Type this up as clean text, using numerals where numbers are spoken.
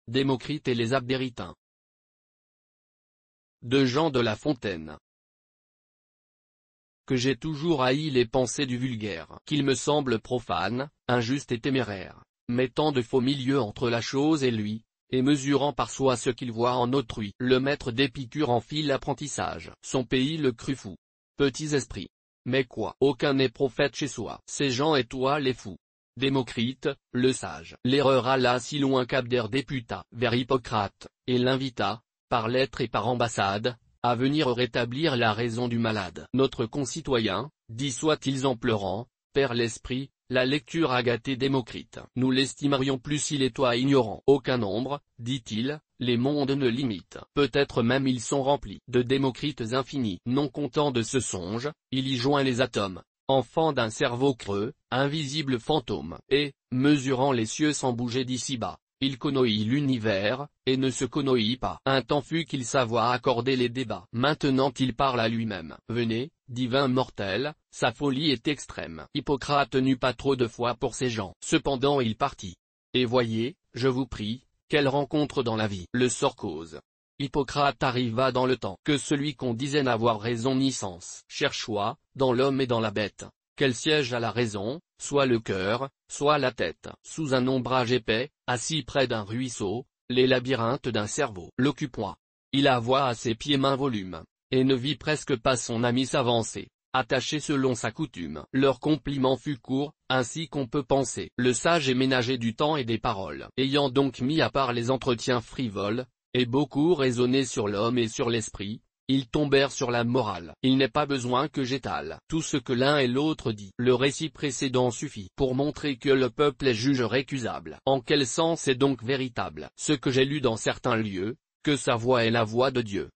Démocrite et les Abdéritains. De Jean de La Fontaine. Que j'ai toujours haï les pensées du vulgaire, qu'il me semble profane, injuste et téméraire, mettant de faux milieux entre la chose et lui, et mesurant par soi ce qu'il voit en autrui. Le maître d'Épicure en fit l'apprentissage. Son pays le crut fou. Petits esprits. Mais quoi, aucun n'est prophète chez soi. C'est Jean et toi les fous. Démocrite, le sage. L'erreur alla si loin qu'Abdère députa vers Hippocrate, et l'invita, par lettre et par ambassade, à venir rétablir la raison du malade. Notre concitoyen, dit soit-il en pleurant, perd l'esprit. La lecture a gâté Démocrite. Nous l'estimerions plus s'il est toi ignorant. Aucun nombre, dit-il, les mondes ne limitent. Peut-être même ils sont remplis de Démocrites infinis. Non content de ce songe, il y joint les atomes, enfant d'un cerveau creux, invisible fantôme. Et, mesurant les cieux sans bouger d'ici-bas, il connoit l'univers, et ne se connoit pas. Un temps fut qu'il savoit accorder les débats. Maintenant il parle à lui-même. Venez, divin mortel, sa folie est extrême. Hippocrate n'eut pas trop de foi pour ces gens. Cependant il partit. Et voyez, je vous prie, quelle rencontre dans la vie. Le sort cause. Hippocrate arriva dans le temps que celui qu'on disait n'avoir raison ni sens cherchoit, dans l'homme et dans la bête, quel siège à la raison, soit le cœur, soit la tête. Sous un ombrage épais, assis près d'un ruisseau, les labyrinthes d'un cerveau l'occupoient. Il avoit à ses pieds main volume, et ne vit presque pas son ami s'avancer, attaché selon sa coutume. Leur compliment fut court, ainsi qu'on peut penser. Le sage est ménager du temps et des paroles. Ayant donc mis à part les entretiens frivoles, et beaucoup raisonné sur l'homme et sur l'esprit, ils tombèrent sur la morale. Il n'est pas besoin que j'étale tout ce que l'un et l'autre dit. Le récit précédent suffit pour montrer que le peuple est juge récusable. En quel sens est donc véritable ce que j'ai lu dans certains lieux, que sa voix est la voix de Dieu,